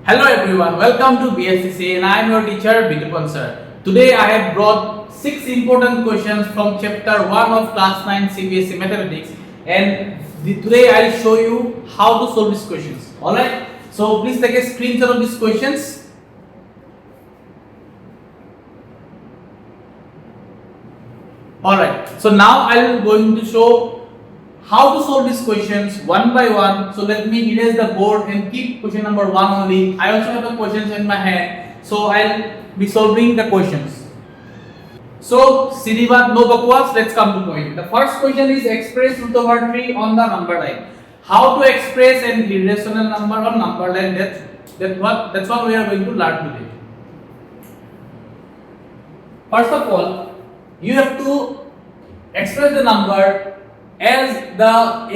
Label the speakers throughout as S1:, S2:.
S1: Hello everyone, welcome to BSCC and I am your teacher Bidupal sir. Today I have brought 6 important questions from chapter 1 of class 9 CBSE mathematics and today I will show you how to solve these questions. Alright, so please take a screenshot of these questions. Alright, so now I will going to show how to solve these questions one by one. So let me erase the board and keep question number 1 only. I also have the questions in my hand, so I'll be solving the questions. So सीधी बात, no bakwas, let's come to point. The first question is express root over 3 on the number line. How to express an irrational number on number line? That's what we are going to learn today. First of all, you have to express the number as the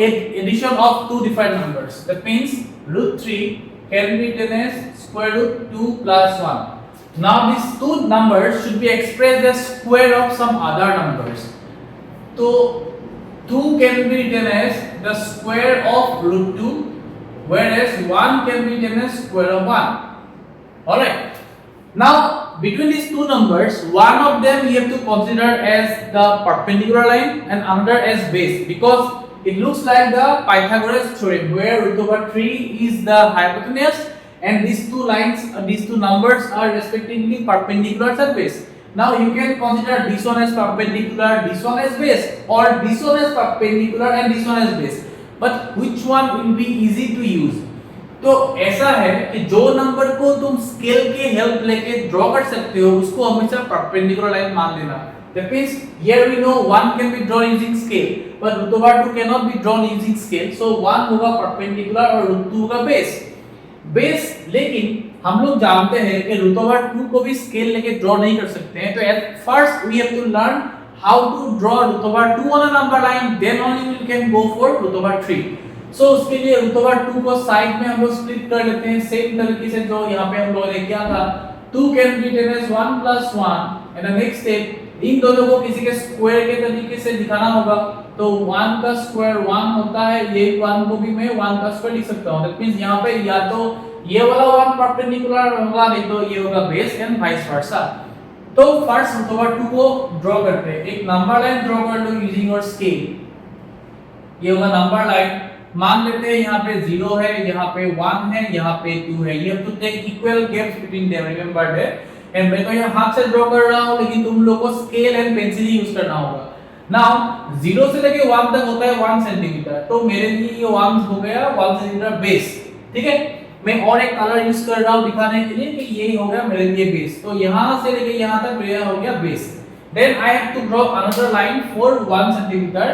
S1: addition of two different numbers. That means root 3 can be written as square root 2 plus 1. Now these two numbers should be expressed as square of some other numbers. So 2 can be written as the square of root 2, whereas 1 can be written as square of 1. Alright. Now between these two numbers, one of them you have to consider as the perpendicular line and another as base, because it looks like the Pythagoras theorem where root over 3 is the hypotenuse and these two lines, these two numbers are respectively perpendicular at base. Now you can consider this one as perpendicular, this one as base, or this one as perpendicular and this one as base. But which one will be easy to use? तो ऐसा है कि जो number को तुम scale के help लेके draw कर सकते हो उसको हमेशा परपेंडिकुलर लाइन मान लेना. That means here we know 1 can be drawn using scale, but root over 2 cannot be drawn using scale. So 1 होगा perpendicular और root 2 होगा base. Base लेकिन हम लोग जानते हैं कि root over 2 को भी स्केल लेके ड्रॉ नहीं कर सकते हैं. तो at first we have to learn how to draw root over 2 on a number line, then only we can go for root over 3. So उसके लिए रूट ओवर 2 को साइड में हम लोग स्प्लिट कर लेते हैं सेम तरीके से जो यहाँ पे हम लोगों ने किया था. 2 can be taken as 1 plus 1 and the next step इन दोनों को किसी के स्क्वायर के तरीके से दिखाना होगा. तो 1 का स्क्वायर 1 होता है, ये 1 को भी मैं 1 का स्क्वायर लिख सकता हूँ. दैट मींस यहाँ पे या तो ये वाला 1 परपेंडिकुलर होगा नहीं तो ये होगा बेस एंड वाइस वर्सा. तो फर्स्ट रूट ओवर 2 को ड्रॉ करते हैं. एक नंबर लाइन ड्रॉ कर लो यूजिंग योर स्केल. ये होगा नंबर लाइन. मान लेते हैं यहाँ पे 0 है, यहाँ पे 1 है, यहाँ पे 2 है. You have to take equal gaps between them, remember that. And मैं तो यहाँ हाथ से ड्रॉ कर रहा हूँ, लेकिन तुम लोग को स्केल एंड पेंसिल यूज करना होगा. नाउ 0 से लेके 1 तक होता है 1 सेंटीमीटर. तो मेरे लिए ये 1 हो गया 1 सेंटीमीटर बेस. ठीक है, मैं और एक कलर यूज कर रहा हूँ दिखाने के लिए कि ये हो गया मेरे लिए बेस. तो यहाँ से लेके यहाँ तक मेरा हो गया base. Then I have to draw another line for 1 centimetre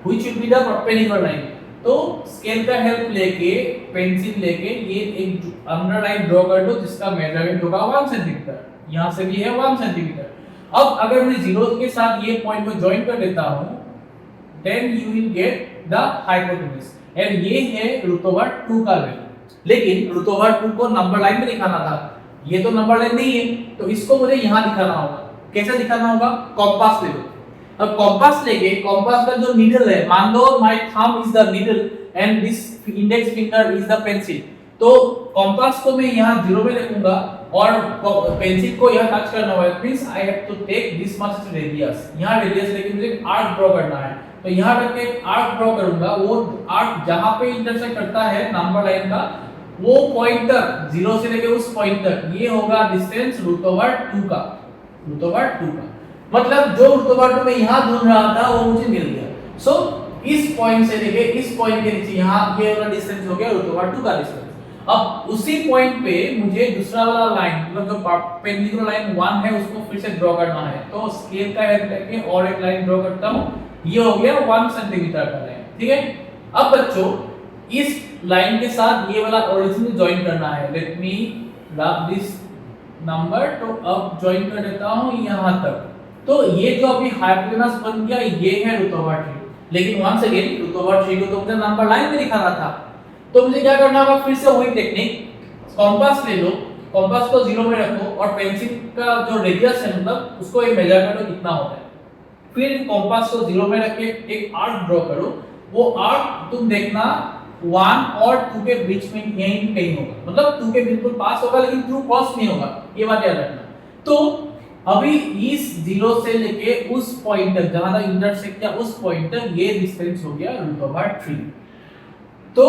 S1: which will be the perpendicular line. तो स्केल का हेल्प लेके पेंसिल लेके ये एक अंडर लाइन ड्रॉ कर दो जिसका मेजरमेंट होगा 1 सेंटीमीटर. यहाँ से भी है 1 सेंटीमीटर. अब अगर मैं 0 के साथ ये पॉइंट को ज्वाइन कर देता हूँ, then you will get the hypotenuse and ये है रूट ओवर 2 का वैल्यू. लेकिन रूट ओवर 2 को नंबर लाइन में दिखाना था, ये तो नंबर लाइन नहीं है, तो इसको मुझे यहाँ दिखाना होगा. कैसे दिखाना होगा? कॉम्पास ले लो. अब कॉम्पास लेके कॉम्पास का जो नीडल है, मान लो my thumb is the needle and this index finger is the pencil. तो कॉम्पास को मैं यहाँ 0 में रखूंगा और पेंसिल को यहाँ टच करना होगा. Means I have to take this much radius. यहाँ रेडियस लेके मुझे आर्क ड्रॉ करना है. तो यहाँ तक एक आर्क ड्रॉ करूंगा. वो आर्क जहाँ पे इंटरसेक्ट करता है नंबर लाइन का, वो पॉइंट तक 0 से लेके उस पॉइंट तक ये होगा डिस्टेंस रूट ओवर 2 का. रूट ओवर 2 का मतलब जो रूट ओवर 2 में यहाँ ढूंढ रहा था वो मुझे मिल गया. सो इस पॉइंट से लेके इस पॉइंट के नीचे यहाँ ये वाला डिस्टेंस हो गया रूट ओवर 2 का डिस्टेंस. अब उसी पॉइंट पे मुझे दूसरा वाला लाइन मतलब जो परपेंडिकुलर लाइन 1 है उसको फिर से ड्रॉ करना है. तो स्केल का हेल्प लेके और एक लाइन ड्रॉ करता हूँ. ये हो गया 1 सेंटीमीटर का लाइन. ठीक है, अब बच्चों इस लाइन के साथ ये वाला ओरिजिन ज्वाइन करना है. Let me rub this number. तो अब ज्वाइन कर देता हूँ यहाँ तक. तो ये जो अभी हाइपोटेनस बन गया ये है रूट ओवर 3. लेकिन वंस अगेन रूट ओवर 3 को तो मुझे नंबर लाइन में दिखाना था. तो मुझे क्या करना होगा? फिर से वही टेक्निक. कॉम्पास ले लो, कॉम्पास को 0 में रखो और पेंसिल का जो रेडियस है मतलब उसको एक मेजर करो कितना होता है. फिर कॉम्पास को 0 में रख के एक आर्क ड्रॉ करो. वो आर्क तुम देखना 1 और 2 के बीच में यहीं कहीं होगा, मतलब 2 के बिल्कुल पास होगा लेकिन थ्रू क्रॉस नहीं होगा, ये बात याद रखना। तो अभी इस 0 से लेके उस पॉइंट तक जहां तक इंटरसेक्ट किया उस पॉइंट तक ये डिस्टेंस हो गया √3। तो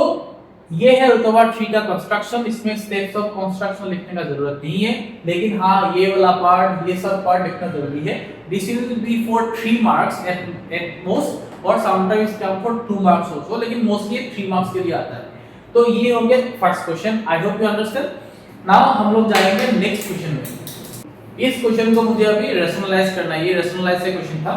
S1: ये है √3 का कंस्ट्रक्शन। इसमें स्टेप्स ऑफ कंस्ट्रक्शन लिखने का जरूरत नहीं है, लेकिन हाँ ये वाला पार्ट, ये सब पार्ट लिखना जरूरी है। This will be for 3 marks at most, और sometimes come for 2 marks also, लेकिन मोस्टली 3 मार्क्स के लिए आता है। तो ये हो गया first question. I hope you understand. Now हम लोग जाएंगे नेक्स्ट क्वेश्चन में। इस क्वेश्चन को मुझे अभी रैशनलाइज करना है, ये रैशनलाइज से क्वेश्चन था।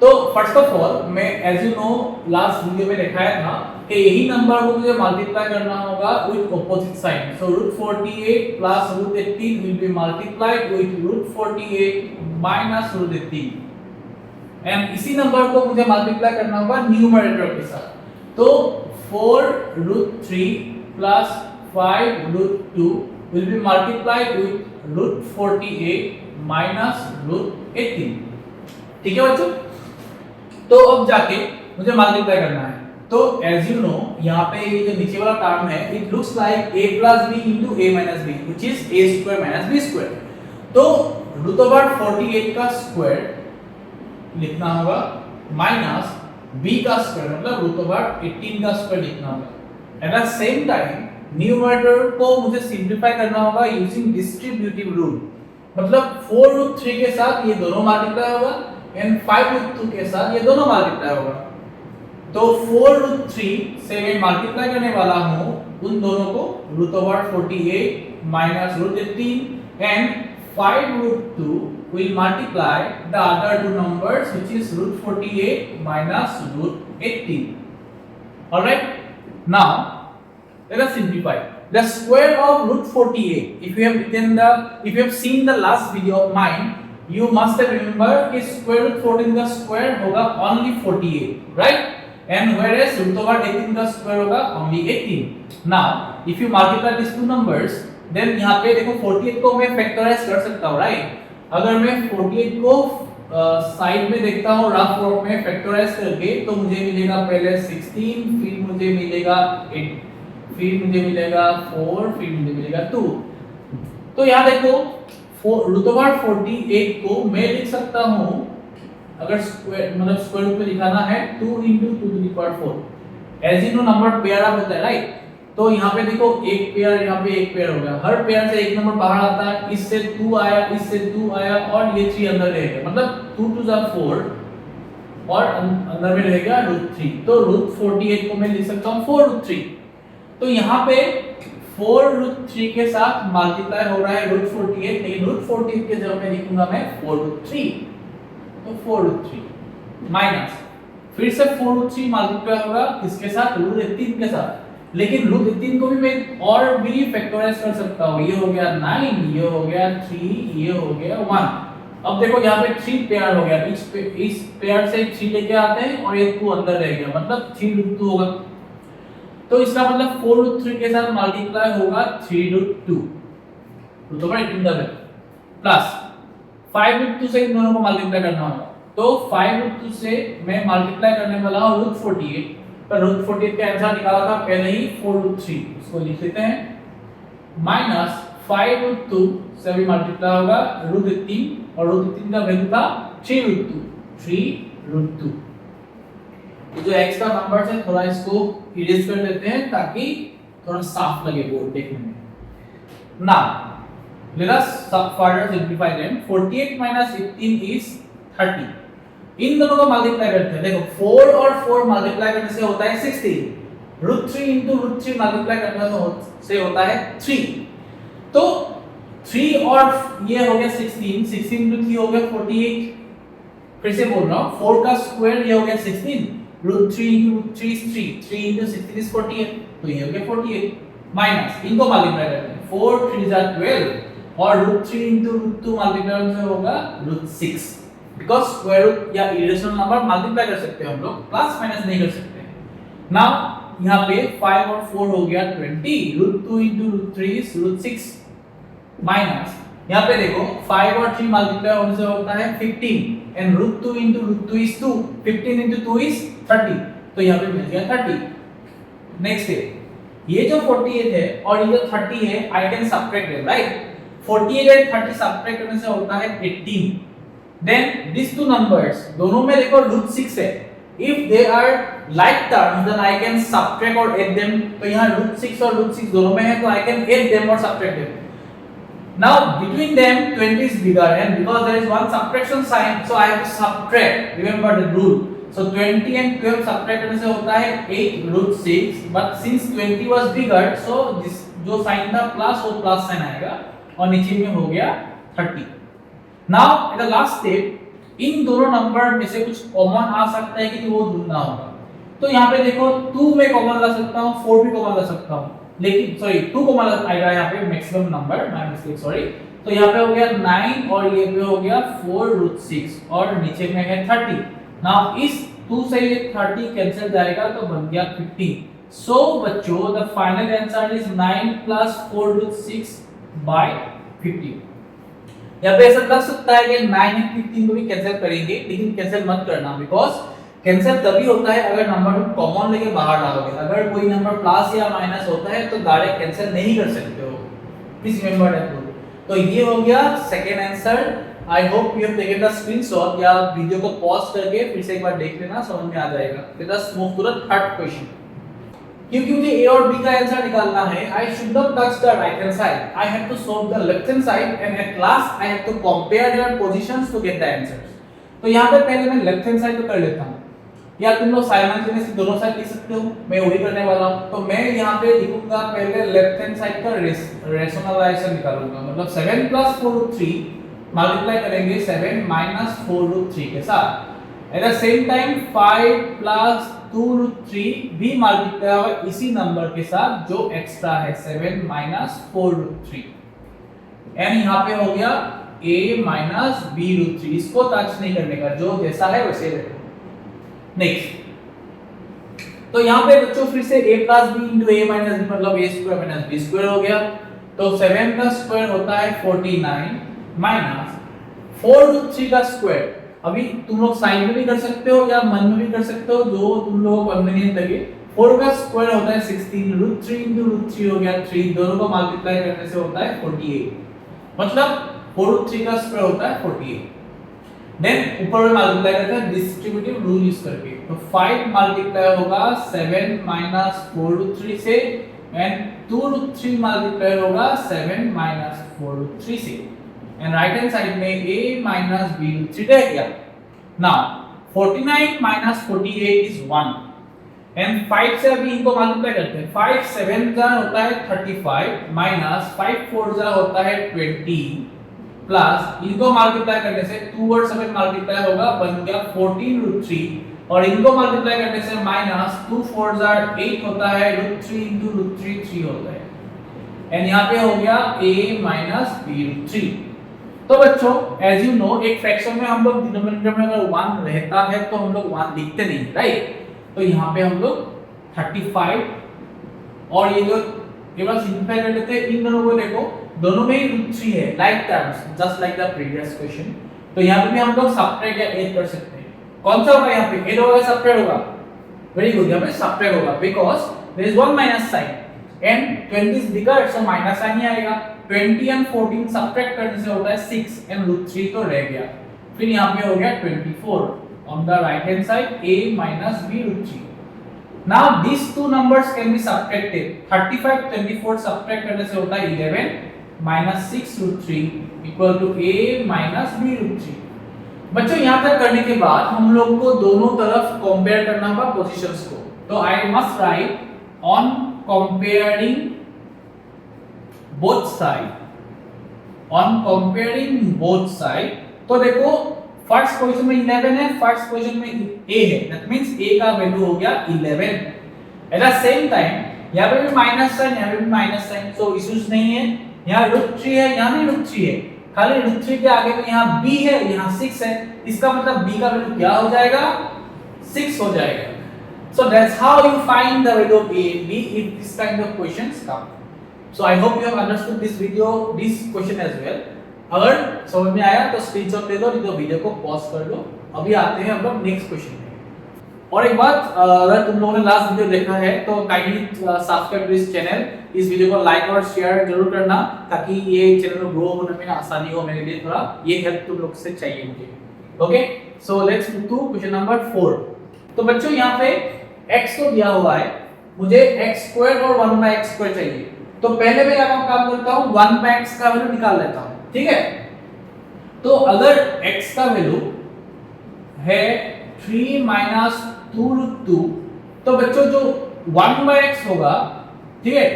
S1: तो फर्स्ट ऑफ ऑल मैं as you know last video में दिखाया था कि यही नंबर को मुझे मल्टीप्लाई करना होगा with opposite sign. So √48 plus √18 will be multiplied with √48 minus √18, and इसी नंबर को मुझे मल्टीप्लाई करना होगा न्यूमरेटर के साथ। तो 4√3 plus 5√2 will be multiplied with √48 minus √18। ठीक है बच्चों, तो अब जाके मुझे मल्टीप्लाई करना है। तो एज यू नो यहाँ पे ये जो नीचे वाला टर्म है it looks like a plus b into a minus b which is a square minus b square। तो √48 का स्क्वायर लिखना होगा माइनस b का स्क्वायर, मतलब √18 का स्क्वायर लिखना होगा। At the same time numerator को मुझे सिंपलीफाई करना होगा यूजिंग डिस्ट्रीब्यूटिव रूल, मतलब 4√3 के साथ ये दोनों मल्टीप्लाई होगा एंड 5√2 के साथ ये दोनों मल्टीप्लाई होगा। तो 4√3 से मैं मल्टीप्लाई करने वाला हूं उन दोनों को, √48 minus √18 and 5√2 will multiply the other two numbers which is √48 minus √18। all right, now let us simplify the square of √48। if you have seen the last video of mine, you must have remembered कि square root 14 का square होगा only 48, right? and whereas √18 का square होगा only 18। now if you multiply these two numbers then यहाँ पे देखो 48 को मैं फैक्टराइज कर सकता हूँ, right? अगर मैं 48 को साइड में देखता हूँ रफ फॉर्म में फैक्टराइज करके, तो मुझे मिलेगा पहले 16, फिर मुझे मिलेगा 8, फिर मुझे मिलेगा 4, फिर मुझे मिलेगा 2। तो यहाँ देखो √48 को मैं लिख सकता हूँ, अगर स्क्वायर मतलब स्क्वायर रूट में लिखाना है 2 × 2⁴। As you know number pair up होता है, राइट? तो यहाँ पे देखो एक पेयर, यहाँ पे एक पेयर हो गया, हर पेयर से एक नंबर बाहर आता है, इससे 2 आया, इससे 2 आया और ये 3 अंदर रहेगा, मतलब 2 × 2 = 4 और अंदर में रहेगा √3। तो √48 को मैं लिख सकता हूँ 4√3। तो यहाँ पे 4√3 के साथ मल्टीप्लाई हो रहा है √48, लेकिन √48 के जगह में लिखूंगा मैं 4√3। तो 4√3 माइनस फिर से 4√3 मल्टीप्लाई होगा किसके साथ? √18 के साथ, लेकिन √18 को भी मैं और भी फैक्टराइज कर सकता हूँ। ये हो गया 9, ये हो गया 3, ये हो गया 1। अब देखो यहाँ पे 3 पेयर हो गया, इस पेयर से 3 लेके आते हैं और ये 2 अंदर रह गया, मतलब 3√2 होगा। तो इसका मतलब 4√3 के साथ मल्टीप्लाई होगा 3√2 प्लस 5√2 से इन दोनों को मल्टीप्लाई करना होगा। तो 5√2 से मैं मल्टीप्लाई करने वाला हूँ √48, पर √48 का आंसर निकाला था पहले ही 4√3, इसको लिख लेते हैं माइनस 5√2 से भी मल्टीप्लाई होगा √18 और √18 का वैल्यू था 3√2। तो जो x का नंबर है थोड़ा इसको इरेज कर देते हैं ताकि थोड़ा साफ लगे बोर्ड देखने में। Now let us further simplify them. 48 minus 18 is 30। इन दोनों को मल्टीप्लाई करते हैं, देखो 4 और 4 मल्टीप्लाई करने से होता है 16, √3 into √3 मल्टीप्लाई करने से होता है 3। तो 3 और ये हो गया 16, 16 into 3 हो गया 48। फिर से बोल रहा हूँ 4 का स्क्वायर ये हो गया 16, √3 into 3 is 3, 3 into 16 is 48, तो ये हो गया 48 माइनस इनको मल्टीप्लाई करते हैं 4 3 are 12 और √3 into √2 मल्टीप्लाई करने से होगा √6, बिकॉज़ स्क्वायर रूट या इरेशनल नंबर मल्टीप्लाई कर सकते हैं हम लोग, प्लस माइनस नहीं कर सकते। नाउ यहाँ पे 5 और 4 हो गया 20, √2 into √3 is √6 माइनस यहाँ पे देखो 5 और 3 मल्टीप्लाई होने से होता है 15 and √2 into √2 is 2, 15 into 2 is 30, तो यहाँ पे मिल गया 30। नेक्स्ट है, ये जो 48 है और ये जो 30 है, आई can subtract them, right? 48 and 30 subtract करने से होता है 18। देन दिस टू नंबर्स दोनों में देखो √6 है, if they are like terms then I can subtract और ऐड देम। तो यहां √6 और √6 दोनों में है, तो आई कैन ऐड देम और subtract them. Now between them 20 is bigger, and because there is one subtraction sign, so I have to subtract. Remember the rule. So 20 and 12 subtract करने से होता है 8√6, but since 20 was bigger, so this जो sign था plus, वो plus sign आएगा और नीचे में हो गया 30। Now at the last step, इन दोनों नंबर में से कुछ कॉमन आ सकता है कि वो ढूंढना होगा। तो यहाँ पे देखो 2 में कॉमन ला सकता हूँ, 4 भी कॉमन ला सकता हूँ, लेकिन सॉरी 2 कॉमन आएगा यहाँ पे maximum number, my mistake sorry. तो यहाँ पे हो गया 9 और ये पे हो गया 4√6 और नीचे में है 30। नाउ इस 2 से ये 30 कैंसिल जाएगा तो बन गया 50। सो बच्चों द फाइनल आंसर इज 9 + 4√6 / 50। यहाँ पे ऐसा लग सकता है कि 9 और 15 को भी कैंसिल करेंगे, लेकिन कैंसिल मत करना, बिकॉज कैंसिल तभी होता है अगर नंबर तुम कॉमन लेके बाहर डालोगे। अगर कोई नंबर प्लस या माइनस होता है तो डायरेक्ट कैंसिल नहीं कर सकते हो, प्लीज रिमेंबर दैट रूल। तो ये हो गया second answer. I hope you have taken the screenshot, या वीडियो को पॉज करके फिर से एक बार देख लेना, समझ में आ जाएगा। Let us move to the third question. क्योंकि मुझे ए और बी का आंसर निकालना है, I should not touch the right hand side, I have to solve the left hand side, and at last I have to compare their positions to get the answers. तो यहां पे पहले मैं left hand side को कर लेता हूं, या तुम लोग साइमल्टेनियसली दोनों साइड लिख सकते हो, मैं वही करने वाला हूं। तो मैं यहां पे लिखूंगा पहले लेफ्ट हैंड साइड का रेशनलाइजेशन निकालूंगा, मतलब 7 + 4√3 मल्टीप्लाई करेंगे 7 - 4√3 के साथ। एट द सेम टाइम 5 + 2√3 भी मल्टीप्लाई होगा इसी नंबर के साथ जो एक्स्ट्रा है 7 - 4√3, एंड यहां पे हो गया a - b√3। इसको टच नहीं करने का, जो जैसा है वैसे रखो। नेक्स्ट, तो यहाँ पे बच्चों फिर से a + b * a - b मतलब a² - b² हो गया। तो 7 का स्क्वायर होता है 49 माइनस 4√3 का स्क्वायर। अभी तुम लोग साइन में भी कर सकते हो या मन में भी कर सकते हो, जो तुम लोगों को कन्वीनियंट लगे। 4 का स्क्वायर होता है 16, √3 * √3 हो गया 3, दोनों को मल्टीप्लाई करने से होता है 48, मतलब 4√3 का स्क्वायर होता है 48। देन ऊपर में मल्टीप्लाई करते हैं डिस्ट्रीब्यूटिव रूल यूज करके, तो 5 मल्टीप्लाई होगा 7 - 4√3 से, एंड 2√3 मल्टीप्लाई होगा 7 - 4√3 से, एंड राइट हैंड साइड में a - b√3 रह गया। नाउ 49 - 48 इज 1, एंड 5 से अभी इनको मल्टीप्लाई करते हैं। 5 7 जा होता है 35 माइनस 5 4 जा होता है 20 प्लस इनको मल्टीप्लाई करने से 2 और 7 मल्टीप्लाई होगा, बन गया 14√3, और इनको मल्टीप्लाई करने से माइनस 2 4 जा 8 होता है, √3 * √3 3 होता है, एंड यहाँ पे हो गया a - b√3। तो बच्चों एज यू नो, एक फ्रैक्शन में हम लोग डिनोमिनेटर में अगर 1 रहता है तो हम लोग 1 लिखते नहीं, राइट? तो यहाँ पे हम लोग 35 और ये जो केवल सिंपलीफाई कर लेते हैं। इन दोनों को देखो, दोनों में ही √3 है, like terms, just like the previous question. तो यहाँ पे भी हम लोग सबट्रैक्ट या ऐड कर सकते हैं। कौन सा होगा यहाँ पे, ऐड होगा सबट्रैक्ट होगा? वेरी गुड, यहाँ पे सबट्रैक्ट होगा, because there is one minus sign and 20 is bigger, so minus sign ही आएगा। 20 एंड 14 सबट्रैक्ट करने से होता है 6, एंड √3 तो रह गया। फिर यहाँ पे हो गया 24 on the right hand side, a - b√3. Now these two numbers can be subtracted. 35 24 subtract करने से होता है 11 - 6√3 equal to a - b√3। बच्चों यहाँ तक करने के बाद हम लोग को दोनों तरफ कंपेयर करना होगा पोजीशंस को। तो I must write on comparing both side, on comparing both side। तो देखो फर्स्ट पोजीशन में 11 है, फर्स्ट पोजीशन में a है, दैट मींस a का वैल्यू हो गया 11। एट द सेम टाइम यहाँ पे भी माइनस साइन, यहाँ पे भी माइनस साइन, सो इश्यूज नहीं है। यहाँ √3 है, यहाँ भी √3 है, खाली √3 के आगे में यहाँ b है, यहाँ 6 है, इसका मतलब b का वैल्यू क्या हो जाएगा? 6 हो जाएगा। So that's how you find the value of a and b if this kind of questions come. So I hope you have understood this video, this question as well. अगर समझ में आया तो स्क्रीनशॉट ले लो, नहीं तो वीडियो को pause कर लो। अभी आते हैं हम लोग नेक्स्ट क्वेश्चन में। और एक बात, अगर तुम लोगों ने लास्ट वीडियो देखा है तो kindly subscribe to this channel, इस वीडियो को लाइक और शेयर जरूर करना ताकि ये चैनल ग्रो होने में आसानी हो मेरे लिए, थोड़ा ये हेल्प तुम लोग से चाहिए मुझे। Okay, so let's move to question number 4। तो बच्चों यहाँ पे x तो दिया हुआ है, मुझे x² और 1/x² चाहिए। तो पहले मैं क्या काम करता हूँ, 1/x का वैल्यू निकाल लेता हूँ, ठीक है। तो अगर x का वैल्यू है 3 - 2√2, तो बच्चों जो 1/x होगा, ठीक है,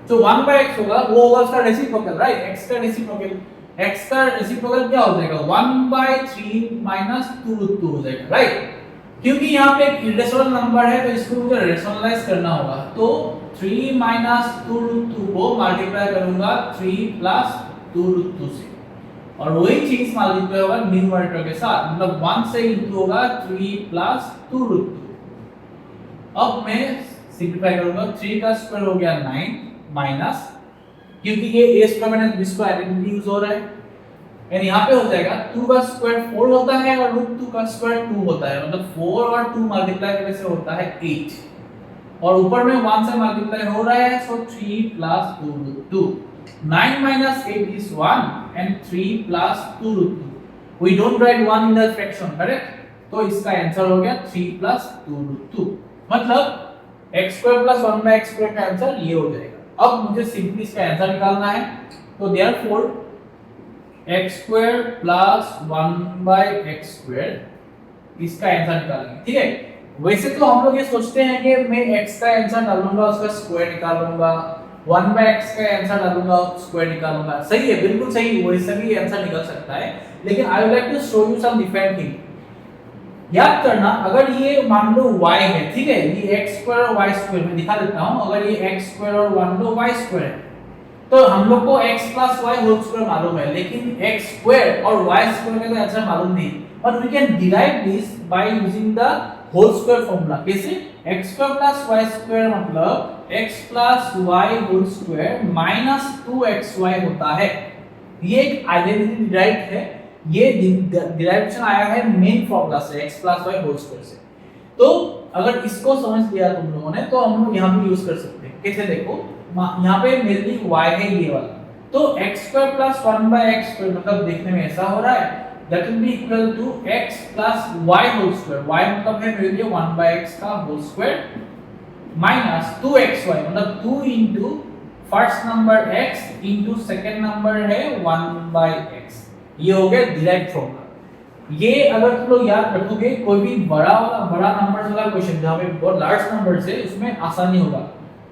S1: जो 1/x होगा वो होगा उसका रेसिप्रोकल, राइट, x का रेसिप्रोकल। x का रेसिप्रोकल क्या हो जाएगा, 1/3 - 2√2 हो जाएगा, राइट। क्योंकि यहाँ पे एक इरेशनल नंबर है तो इसको मुझे रेशनलाइज करना होगा, तो 3 - 2√2 को मल्टीप्लाई करूंगा 3 + 2√2 से, और वही चीज मल्टीप्लाई होगा न्यूमरेटर के साथ, मतलब 1 से इंटू होगा 3 + 2√2। अब मैं सिंपलीफाई करूंगा, 3 का स्क्वायर हो गया 9 माइनस, क्योंकि ये a² minus b² identity use हो रहा है, एंड यहाँ पे हो जाएगा 2 का स्क्वायर 4 होता है और √2 का स्क्वायर 2 होता है, मतलब 4 और 2 मल्टीप्लाई करने से होता है 8, और ऊपर में 1 से मल्टीप्लाई हो रहा है, सो 3 + 2√2। 9 - 8 is 1 and 3 + 2√2, we don't write 1 in the fraction, correct, तो इसका आंसर हो गया 3 + 2√2, मतलब x² + 1/x² का आंसर ये हो जाएगा। अब मुझे सिंपली इसका आंसर निकालना है, तो देयरफॉर x² + 1/x² इसका आंसर निकालेंगे, ठीक है। वैसे तो हम लोग ये सोचते हैं कि मैं x का आंसर डालूंगा उसका स्क्वायर निकालूंगा, 1/x का आंसर डालूंगा स्क्वायर निकालूंगा, सही है, बिल्कुल सही, वैसे भी आंसर निकल सकता है, लेकिन I would like to show you some different thing. याद करना, अगर ये मान लो y है, ठीक है, ये x² और y² मैं दिखा देता हूं, अगर ये x² और मान लो y² है, तो हम लोग को x + y² मालूम है, लेकिन x² और y² का आंसर मालूम नहीं, but we can derive this by using the whole square formula. कैसे, x² + y² मतलब x + y² माइनस 2xy होता है, ये एक आइडेंटिटी डिराइव है, ये डिराइवेशन आया है मेन फार्मूला से, x + y² से। तो अगर इसको समझ लिया तुम लोगों ने, तो हम लोग यहाँ पे यूज कर सकते हैं। कैसे, देखो यहाँ पे मेरे लिए y है ये वाला, तो x² + 1/x² मतलब देखने में ऐसा हो रहा है, that will be equal to x + y² y मतलब है मेरे लिए 1/x का होल स्क्वायर माइनस 2xy मतलब 2 into first number x into second number है 1/x, ये हो गया डायरेक्ट फॉर्मूला। ये अगर तुम लोग याद रखोगे, कोई भी बड़ा नंबर्स वाला क्वेश्चन जहां पे बहुत लार्ज नंबर्स है, उसमें आसानी होगा,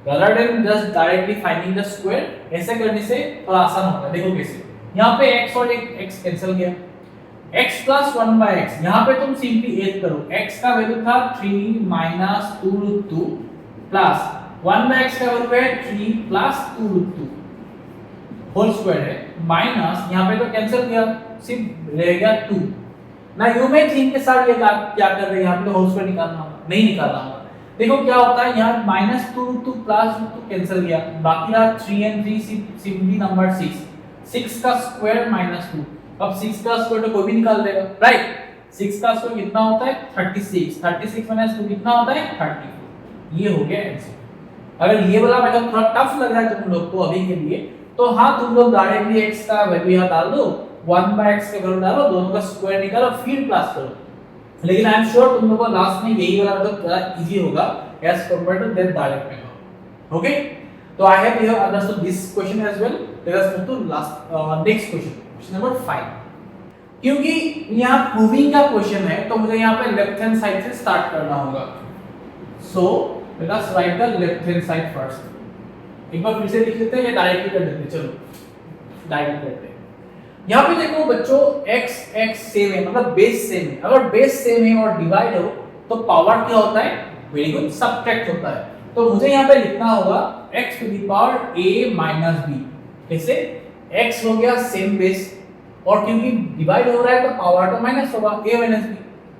S1: rather than just directly finding the square, ऐसे करने से थोड़ा आसान होगा। देखो कैसे, यहाँ पे x और एक x कैंसिल गया, x + 1/x, यहाँ पे तुम सिंपली ऐड करो, x का वैल्यू था 3 - 2√2 प्लस 1/x का वैल्यू है 3 + 2√2 होल स्क्वायर है, माइनस यहाँ पे तो कैंसिल गया, सिर्फ रहेगा 2। ना यू में थिंक के साथ ये क्या कर रहे हैं, यहाँ पे तो होल स्क्वायर निकालना होगा, नहीं निकालना होगा। देखो क्या होता है, यहाँ -2 प्लस 2 कैंसिल गया, बाकी रहा 3 and 3 सिंपली नंबर 6 का स्क्वायर -2, अब 6 का स्क्वायर तो कोई भी निकाल देगा, राइट। 6 का स्क्वायर कितना होता है 36 -2 कितना होता है 34, ये हो गया आंसर। अगर ये वाला मेथड थोड़ा टफ लग रहा है तुम लोग को अभी के लिए, तो हाँ तुम लोग डायरेक्टली x का वैल्यू यहाँ डाल दो, 1/x का वैल्यू डालो, दोनों का स्क्वायर निकालो, फिर प्लस करो, लेकिन आई एम श्योर तुम लोगों को लास्ट में यही वाला मतलब थोड़ा इजी होगा as compared to that direct method. Okay, तो I have you understood this question as well. Let us move to next question number 5। क्योंकि यहाँ प्रूविंग का क्वेश्चन है, तो मुझे यहाँ पे लेफ्ट हैंड साइड से स्टार्ट करना होगा, so let us right the left hand side first. एक बार फिर से लिख लेते हैं या डायरेक्टली कर देते हैं, चलो डायरेक्ट करते हैं। यहाँ पे देखो बच्चों x सेम है, मतलब बेस सेम है, अगर बेस सेम है और डिवाइड हो तो पावर क्या होता है, वेरी गुड, सबट्रैक्ट होता है। तो मुझे यहाँ पे लिखना होगा x to the power a - b, कैसे, x हो गया सेम बेस, और क्योंकि डिवाइड हो रहा है तो पावर तो माइनस होगा a - b,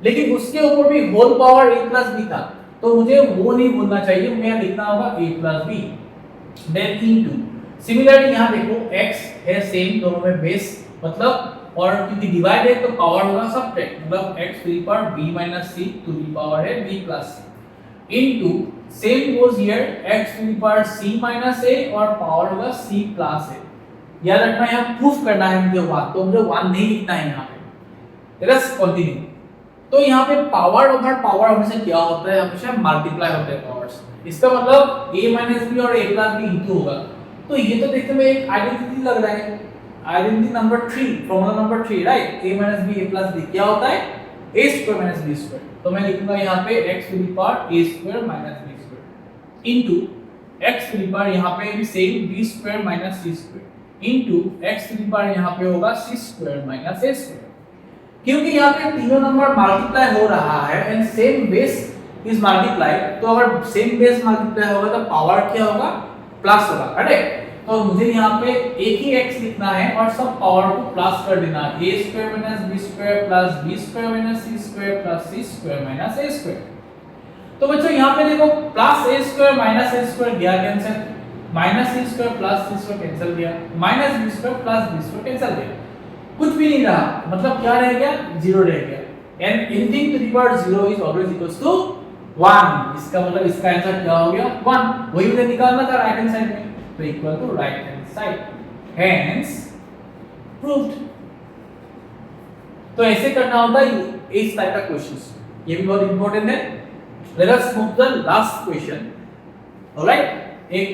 S1: लेकिन उसके ऊपर भी होल पावर a + b था, तो मुझे वो नहीं भूलना चाहिए, मुझे यहाँ लिखना होगा a + b, then into similarly यहाँ देखो x है सेम, दोनों में बेस, मतलब और क्योंकि डिवाइड है तो पावर होगा सब्ट्रैक्ट, मतलब x to the power b minus c to the power है b plus c into same goes here x to the power c minus a और पावर होगा c प्लस a। याद रखना यहाँ प्रूफ करना है मुझे 1, तो मुझे 1 नहीं लिखना है यहाँ पे। Let's continue. तो यहाँ पे पावर ओवर पावर हमेशा क्या होता है, हमेशा मल्टीप्लाई होते हैं पावर्स। इसका मतलब a माइनस b और a प्लस b इनटू होगा। तो ये तो देखने में एक आइडेंटिटी लग रहा है, identity number 3, formula number 3, right. a minus b a plus b क्या होता है, a square minus b square. तो मैं लिखूंगा यहाँ पे x to the power a square minus b square into x to the power यहाँ पे भी same b square minus c square into x to the power यहाँ पे होगा c square minus a square. क्योंकि यहाँ पे तीनों नंबर मल्टीप्लाई हो रहा है and same base is multiply, तो अगर सेम बेस मल्टीप्लाई होगा तो पावर क्या होगा, प्लस होगा, करेक्ट। तो मुझे यहाँ पे एक ही x लिखना है और सब पावर को प्लस कर देना है, a square minus b square plus b square minus c square plus c square minus a square. तो बच्चों यहाँ पे देखो plus a square minus a square गया cancel, minus c square plus c square cancel गया, minus b square plus b square cancel गया, कुछ भी नहीं रहा, मतलब क्या रह गया, 0 रह गया। And anything to the power 0 is always equals to 1। इसका मतलब इसका आंसर क्या हो गया, 1। वही मुझे निकालना था राइट हैंड साइड में, तो equal to right hand side, hence proved. तो ऐसे करना होता है इस टाइप का क्वेश्चंस, ये भी बहुत इंपॉर्टेंट है। Late us move the last question, alright. एक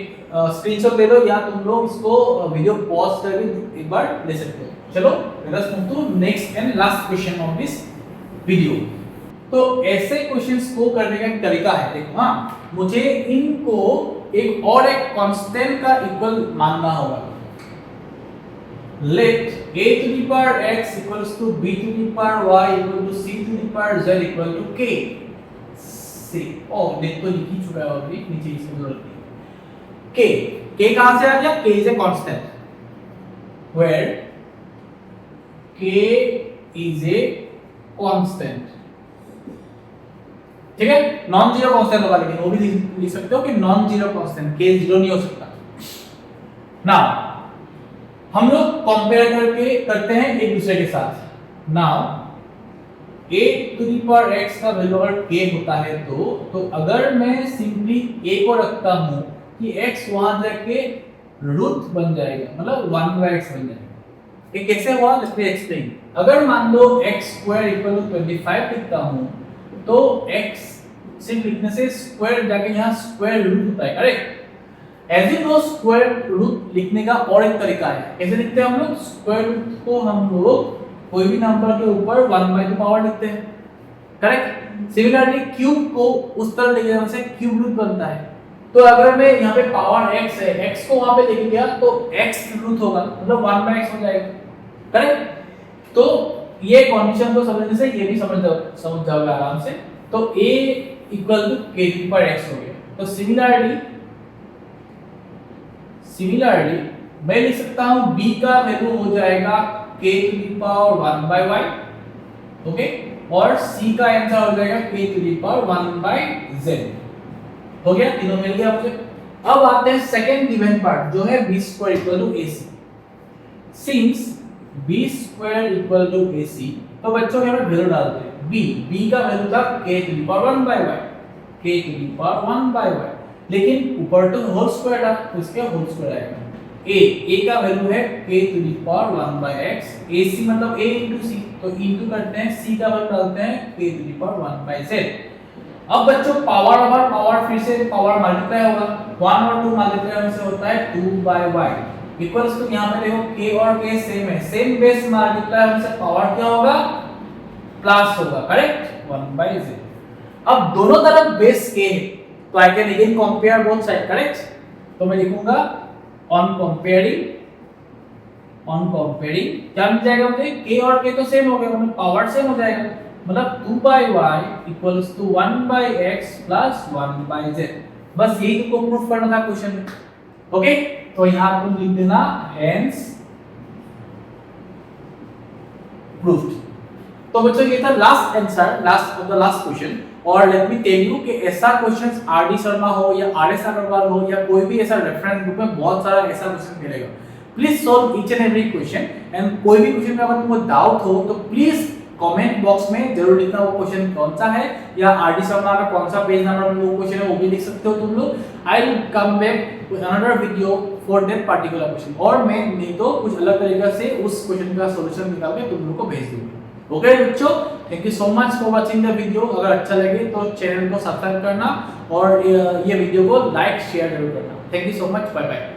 S1: स्क्रीनशॉट ले लो या तुम लोग इसको वीडियो पॉज करके एक बार ले सकते हो। चलो let us move to next and last question of this video. तो ऐसे क्वेश्चंस को करने का एक तरीका है, देखो हाँ, मुझे इनको एक और एक कांस्टेंट का इक्वल मानना होगा। Let a to the power x equals to b to the power y equal to c to the power z equal to k। c ओ देख तो लिख ही चुका है ऑलरेडी, नीचे इसकी जरूरत नहीं। k कहां से आ गया, k is a constant where k is a constant, ठीक है। नॉन जीरो कांस्टेंट होगा, लेकिन वो भी लिख सकते हो कि non zero constant, k zero नहीं हो सकता। नाउ हम लोग कंपेयर करते हैं एक दूसरे के साथ। Now a to the power x का वैल्यू अगर k होता है तो अगर मैं सिंपली a को रखता हूं कि x वहां जाके रूट बन जाएगा, मतलब 1/x बन जाएगा। ये कैसे हुआ, लेट मी एक्सप्लेन। अगर मान लो x स्क्वायर इक्वल टू 25 लिखता हूं तो x सिर्फ लिखने से स्क्वायर जाके यहां स्क्वायर रूट होता है, correct. As you know square root लिखने का और एक तरीका है, कैसे लिखते हैं हम लोग स्क्वायर रूट को, हम लोग कोई भी नंबर के ऊपर 1/2 पावर लिखते हैं, करेक्ट। सिमिलरली क्यूब को उस तरह लिखने से क्यूब रूट बनता है। तो अगर मैं यहाँ पे पावर x है, x को वहां पे लेके गया तो x रूट होगा, मतलब 1/x हो जाएगा, करेक्ट। तो ये कंडीशन को समझने से ये भी समझ जाओगे आराम से। तो a equal to k to power x हो गया। तो सिमिलरली मैं लिख सकता हूं b का वैल्यू हो जाएगा k to the power 1/y, okay, और c का आंसर हो जाएगा k to the power 1/z। हो गया, तीनों मिल गया मुझे। अब आते हैं सेकंड गिवन पार्ट जो है b square equal to ac। Since b square equal to ac, तो बच्चों यहाँ पे वैल्यू डालते हैं। b का वैल्यू था k to the power 1/y, k to the power 1/y, लेकिन ऊपर तो होल स्क्वायर था तो इसका होल स्क्वायर आएगा। a का वैल्यू है k to the power 1/x, ac मतलब a into c, तो इनटू करते हैं, c का वैल्यू डालते हैं k to the power 1/z। अब बच्चों पावर ओवर पावर फिर से पावर मल्टीप्लाई होगा, 1 और 2 मल्टीप्लाई होने से होता है 2/y इक्वल्स टू, यहां पे देखो k और k सेम है, सेम बेस मल्टीप्लाई होने से पावर क्या होगा, प्लस होगा, करेक्ट, 1/z। अब दोनों तरफ बेस k है तो I can again compare both side, correct. तो मैं लिखूंगा ऑन कंपेयरिंग क्या मिल जाएगा मुझे, k और k तो सेम हो गया, मतलब पावर सेम हो जाएगा, मतलब 2/y equals to 1/x plus 1/z। बस यही तुमको प्रूफ करना था क्वेश्चन में, ओके। तो यहां तुम लिख देना हेंस प्रूव्ड। तो बच्चों ये था last answer, last of the last question. और लेट मी टेल यू कि ऐसा क्वेश्चंस आरडी शर्मा हो या आरएस अग्रवाल हो या कोई भी ऐसा रेफरेंस बुक में बहुत सारा ऐसा क्वेश्चन मिलेगा। Please solve each and every question. And कोई भी क्वेश्चन में अगर तुमको डाउट हो तो प्लीज कमेंट बॉक्स में जरूर लिखना वो क्वेश्चन कौन सा है, या आरडी शर्मा का कौन सा पेज नंबर में वो क्वेश्चन है वो भी लिख सकते हो तुम लोग। I will come back with another video for that particular question, और मैं नहीं तो कुछ अलग तरीके से उस क्वेश्चन का सॉल्यूशन निकाल के तुम लोग को भेज दूंगा। ओके बच्चों, thank you so much for watching the video. अगर अच्छा लगे तो चैनल को सब्सक्राइब करना और ये वीडियो को लाइक शेयर जरूर करना। Thank you so much, bye bye.